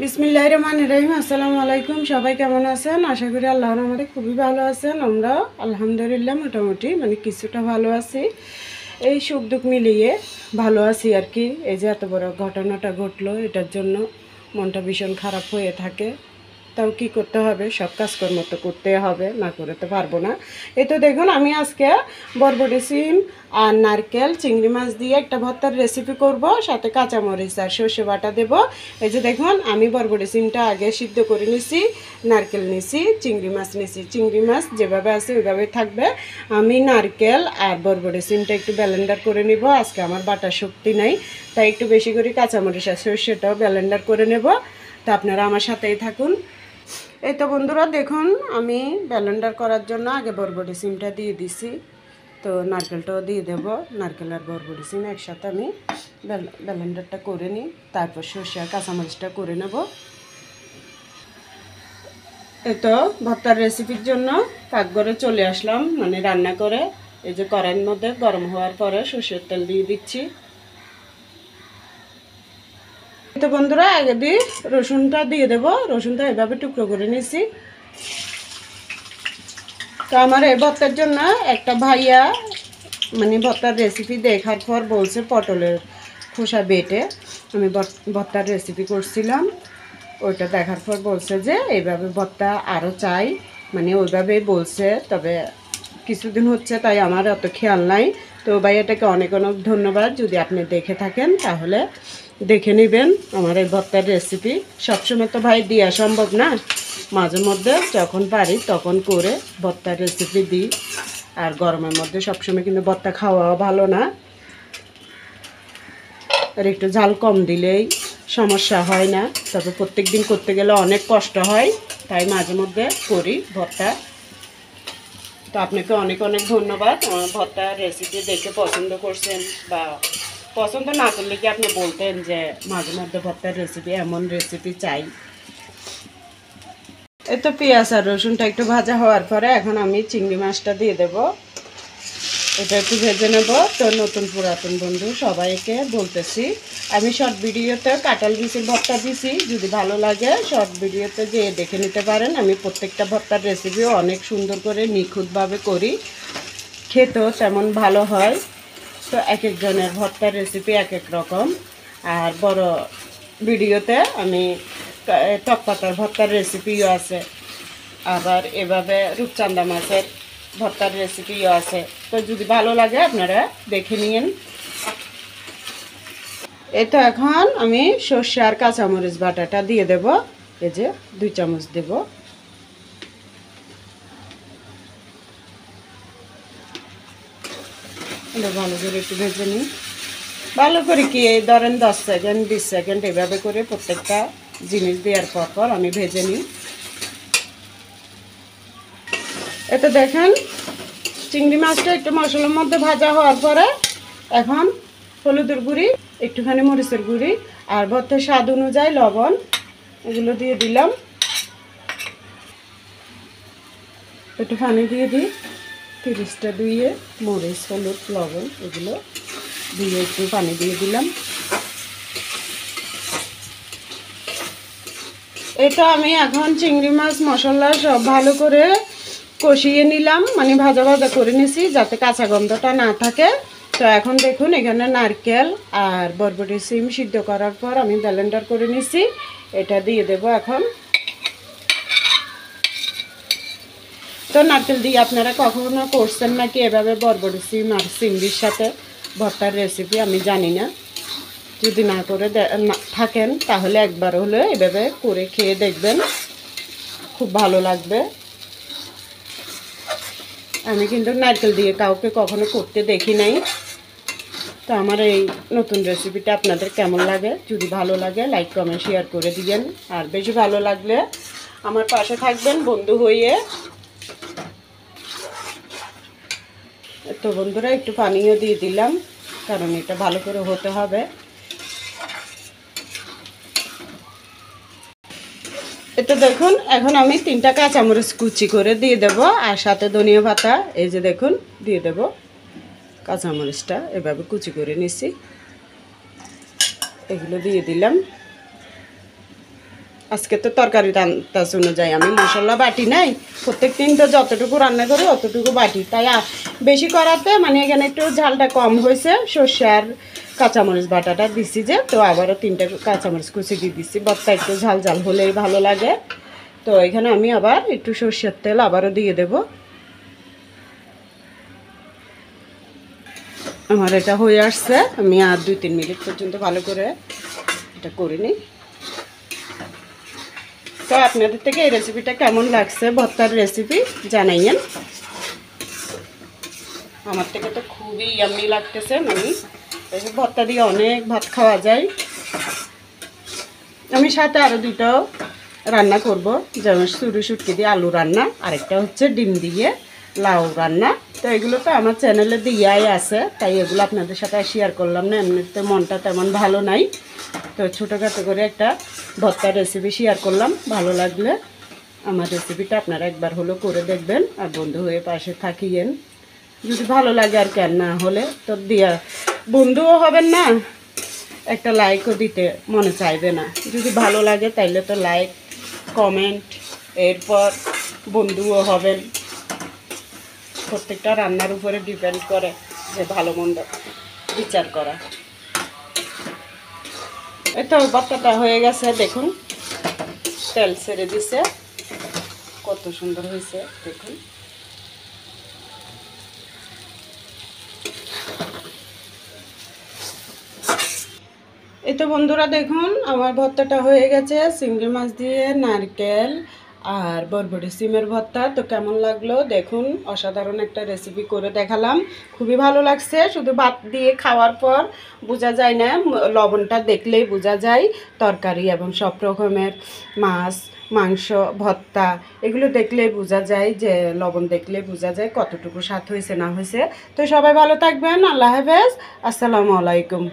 বিসমিল্লাহির রহমানির রহিম। আসসালামু আলাইকুম। সবাই কেমন আছেন? আশা করি আল্লাহর রহমতে খুবই ভালো আছেন। আমরা আলহামদুলিল্লাহ মোটামুটি কিছুটা ভালো আছি। এই সুখ দুঃখ মিলিয়ে ভালো আছি আর কি। এই যে এত বড় ঘটনাটা ঘটলো, এটার জন্য মনটা ভীষণ খারাপ হয়ে থাকে। তাও কি করতে হবে, সব কাজকর্ম তো করতে হবে, না করে তো পারবো না। এই তো দেখুন, আমি আজকে বরবটি সিম আর নারকেল চিংড়ি মাছ দিয়ে একটা ভর্তার রেসিপি করব, সাথে কাঁচামরিচ আর সর্ষে বাটা দেব। এই যে দেখুন, আমি বরবটি সিমটা আগে সিদ্ধ করে নিছি, নারকেল নিছি, চিংড়ি মাছ নিছি। চিংড়ি মাছ যেভাবে আছে ওইভাবেই থাকবে। আমি নারকেল আর বরবটি সিমটা একটু ব্লেন্ডার করে নিব। আজকে আমার বাটার শক্তি নাই, তাই একটু বেশি করে কাঁচামরিচ আর সর্ষেটাও ব্লেন্ডার করে নেব। তো আপনারা আমার সাথেই থাকুন। এই তো বন্ধুরা দেখুন, আমি ব্লেন্ডার করার জন্য আগে বরবটি সিমটা দিয়ে দিছি। তো নারকেলটাও দিয়ে দেব। নারকেল আর বরবটি সিম একসাথে আমি ব্লেন্ডারটা করে নিই, তারপর সর্ষে আর কাঁচামরিচটা করে নেব। এই তো ভর্তার রেসিপির জন্য পাকঘরে চলে আসলাম, রান্না করে। এই যে কড়াইয়ের মধ্যে গরম হওয়ার পরে সর্ষের তেল দিয়ে দিচ্ছি। তো বন্ধুরা, আগে দিয়ে রসুনটা দিয়ে দেব। রসুনটা এভাবে টুকরো করে নিয়েছি। তো আমার এই ভর্তার জন্য একটা ভাইয়া ভর্তার রেসিপি দেখার পর বলছে পটলের খোসা বেটে আমি ভর্তার রেসিপি করছিলাম। ওইটা দেখার পর বলছে যে এইভাবে ভর্তা আরও চাই, ওইভাবেই বলছে। তবে কিছুদিন হচ্ছে, তাই আমার অত খেয়াল নাই। তো ভাইয়াটাকে অনেক অনেক ধন্যবাদ। যদি আপনি দেখে থাকেন তাহলে দেখে নেবেন আমার এই ভর্তার রেসিপি। সবসময় তো ভাই দেওয়া সম্ভব না, মাঝে মধ্যে যখন পারি তখন করে ভর্তার রেসিপি দিই। আর গরমের মধ্যে সবসময় কিন্তু ভর্তা খাওয়াও ভালো না, আর একটু ঝাল কম দিলেই সমস্যা হয় না। তবে প্রত্যেক দিন করতে গেলে অনেক কষ্ট হয়, তাই মাঝে মধ্যে করি ভর্তা। তো আপনাকে অনেক অনেক ধন্যবাদ আমার ভর্তার রেসিপি দেখে পছন্দ করছেন, বা পছন্দ না করলে কি আপনি বলতেন যে মাঝে মধ্যে ভর্তার রেসিপি, এমন রেসিপি চাই। এই তো পেঁয়াজ আর রসুনটা একটু ভাজা হওয়ার পরে এখন আমি চিংড়ি মাছটা দিয়ে দেব। এটা একটু ভেজে নেব। তো নতুন পুরাতন বন্ধু সবাইকে বলতেছি, আমি শর্ট ভিডিওতে কাঁঠাল বিচির ভর্তা দিছি, যদি ভালো লাগে শর্ট ভিডিওতে যেয়ে দেখে নিতে পারেন। আমি প্রত্যেকটা ভর্তার রেসিপিও অনেক সুন্দর করে নিখুঁতভাবে করি, খেতেও তেমন ভালো হয়। তো এক একজনের ভর্তার রেসিপি এক এক রকম। আর বড় ভিডিওতে আমি টক পাতার ভর্তার রেসিপিও আছে, আবার এভাবে রূপচাঁদা মাছের ভর্তার রেসিপিও আছে। তো যদি ভালো লাগে আপনারা দেখে নিন। এই তো এখন আমি সর্ষে আর কাঁচামরিচ বাটাটা দিয়ে দেব। এই যে 2 চামচ দেব। ভালো করে একটু ভেজে নিই। ভালো করে কি এই ধরেন 10 সেকেন্ড 20 সেকেন্ড এভাবে করে প্রত্যেকটা জিনিস দেওয়ার পর আমি ভেজে নিই। এতে দেখেন চিংড়ি মাছটা একটু মশলার মধ্যে ভাজা হওয়ার পরে এখন হলুদের গুঁড়ি, একটুখানি মরিচের গুঁড়ি আর ভর্তার স্বাদ অনুযায়ী লবণ এগুলো দিয়ে দিলাম। একটু পানি দিয়ে দিই, 30টা ধুয়ে মরিচ হলুদ লবণ এগুলো দিয়ে একটু পানি দিয়ে দিলাম। এটা আমি এখন চিংড়ি মাছ মশলা সব ভালো করে কষিয়ে নিলাম, ভাজা ভাজা করে নিছি যাতে কাঁচা গন্ধটা না থাকে। তো এখন দেখুন এখানে নারকেল আর বরবটি সিম সিদ্ধ করার পর আমি ব্লেন্ডার করে নিছি, এটা দিয়ে দেব এখন। তো নারকেল দিয়ে আপনারা কখনো করছেন নাকি এভাবে বরবটি সিম আর চিংড়ির সাথে ভর্তার রেসিপি? আমি জানি না, যদি না করে থাকেন তাহলে একবার হলে এভাবে করে খেয়ে দেখবেন, খুব ভালো লাগবে। আমি কিন্তু নারকেল দিয়ে কাউকে কখনো করতে দেখি নাই। তো আমার এই নতুন রেসিপিটা আপনাদের কেমন লাগে? যদি ভালো লাগে লাইক কমেন্ট শেয়ার করে দিবেন, আর বেশি ভালো লাগলে আমার পাশে থাকবেন বন্ধু হয়ে। তো বন্ধুরা একটু পানিও দিয়ে দিলাম, কারণ এটা ভালো করে হতে হবে। এটা দেখুন এখন আমি 3টা কাঁচামরিচ কুচি করে দিয়ে দেব, আর সাথে ধনিয়া পাতা এই যে দেখুন দিয়ে দেব। কাঁচামরিচটা এভাবে কুচি করে নিছি, এগুলো দিয়ে দিলাম। আজকে তো তরকারি রান্নার জন্য যাই আমি মশলা বাটি নাই, প্রত্যেক দিন তো যতটুকু রান্না করি অতটুকু বাটি, তাই বেশি করাতে মানে এখানে একটু ঝালটা কম হয়েছে, সর্ষে আর কাঁচামরিচ বাটাটা দিছি যে, তো আবারও 3টা কাঁচামরিচ কুচি দিয়ে দিচ্ছি, ভর্তা একটু ঝাল ঝাল হলেই ভালো লাগে। তো এখানে আমি আবার একটু সর্ষের তেল আবারও দিয়ে দেব। আমার এটা হয়ে আসছে, আমি আর 2-3 মিনিট পর্যন্ত ভালো করে এটা করে নিই। তো আপনাদের থেকে এই রেসিপিটা কেমন লাগছে, ভর্তার রেসিপি জানাইয়েন। আমার থেকে তো খুবই ইয়াম্মি লাগতেছে, মানে এই ভর্তা দিয়ে অনেক ভাত খাওয়া যায়। আমি সাথে আরও 2টাও রান্না করব, যেমন শুরু শুটকি দিয়ে আলু রান্না, আরেকটা হচ্ছে ডিম দিয়ে লাউ রান্না। তো এগুলো তো আমার চ্যানেলে দিয়াই আছে, তাই এগুলো আপনাদের সাথে শেয়ার করলাম না, এমনিতে মনটা তেমন ভালো নাই। তো ছোটোখাটো করে একটা ভর্তার রেসিপি শেয়ার করলাম, ভালো লাগলে আমার রেসিপিটা আপনারা একবার হলো করে দেখবেন, আর বন্ধু হয়ে পাশে থাকিয়েন। যদি ভালো লাগে আর কেন না হলে তো দিয়া বন্ধুও হবেন না, একটা লাইকও দিতে মনে চাইবে না। যদি ভালো লাগে তাইলে তো লাইক কমেন্ট, এরপর বন্ধুও হবেন। প্রত্যেকটা রান্নার উপরে ডিপেন্ড করে যে ভালো মন্দ বিচার করা। এই তো ভর্তাটা হয়ে গেছে, দেখুন তেল ছেড়ে দিছে, কত সুন্দর হয়েছে দেখুন। এই তো বন্ধুরা দেখুন আমার ভর্তাটা হয়ে গেছে, চিংড়ি মাছ দিয়ে নারকেল আর বরবটি সিমের ভর্তা। তো কেমন লাগলো দেখুন, অসাধারণ একটা রেসিপি করে দেখালাম, খুবই ভালো লাগছে। শুধু ভাত দিয়ে খাওয়ার পর বোঝা যায় না, লবণটা দেখলেই বোঝা যায়। তরকারি এবং সব রকমের মাছ মাংস ভর্তা এগুলো দেখলেই বোঝা যায়, যে লবণ দেখলে বোঝা যায় কতটুকু স্বাদ হয়েছে না হয়েছে। তো সবাই ভালো থাকবেন, আল্লাহ হাফেজ, আসসালামু আলাইকুম।